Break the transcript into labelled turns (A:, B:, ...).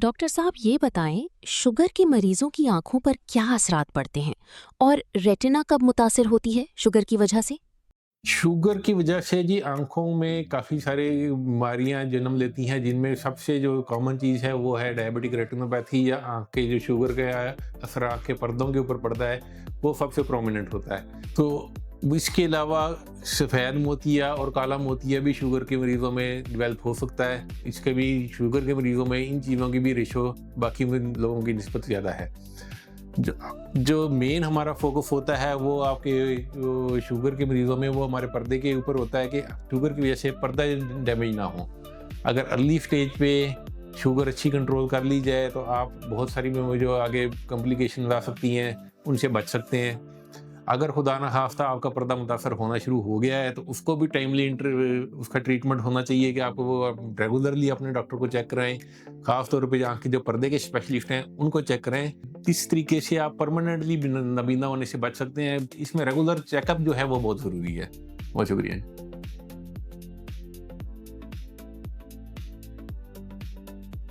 A: Doctor صاحب یہ بتائیں شوگر کے مریضوں کی آنکھوں پر کیا اثرات پڑتے ہیں اور ریٹنا کب متاثر ہوتی ہے شوگر کی وجہ سے؟
B: شوگر کی وجہ سے جی آنکھوں میں کافی سارے بیماریاں جنم لیتی ہیں، جن میں سب سے جو کامن چیز ہے وہ ہے ڈائبٹک ریٹینوپیتھی، یا آنکھ کے جو شوگر کا اثر آنکھ کے پردوں کے اوپر پڑتا ہے وہ سب سے پرومیننٹ ہوتا ہے۔ تو اس کے علاوہ سفید موتیا اور کالا موتیا بھی شوگر کے مریضوں میں ڈیولپ ہو سکتا ہے۔ اس کے بھی شوگر کے مریضوں میں ان چیزوں کی بھی ریشو باقی لوگوں کی نسبت زیادہ ہے۔ جو مین ہمارا فوکس ہوتا ہے وہ آپ کے شوگر کے مریضوں میں وہ ہمارے پردے کے اوپر ہوتا ہے کہ شوگر کی وجہ سے پردہ ڈیمیج نہ ہو۔ اگر ارلی سٹیج پہ شوگر اچھی کنٹرول کر لی جائے تو آپ بہت ساری جو آگے کمپلیکیشن آ سکتی ہیں ان سے بچ سکتے ہیں۔ اگر خدا نہ خواستہ آپ کا پردہ متاثر ہونا شروع ہو گیا ہے تو اس کو بھی ٹائملی اس کا ٹریٹمنٹ ہونا چاہیے کہ آپ وہ ریگولرلی اپنے ڈاکٹر کو چیک کرائیں، خاص طور پہ آنکھ کے جو پردے کے اسپیشلسٹ ہیں ان کو چیک کریں۔ اس طریقے سے آپ پرماننٹلی نابینا ہونے سے بچ سکتے ہیں۔ اس میں ریگولر چیک اپ جو ہے وہ بہت ضروری ہے۔ بہت شکریہ۔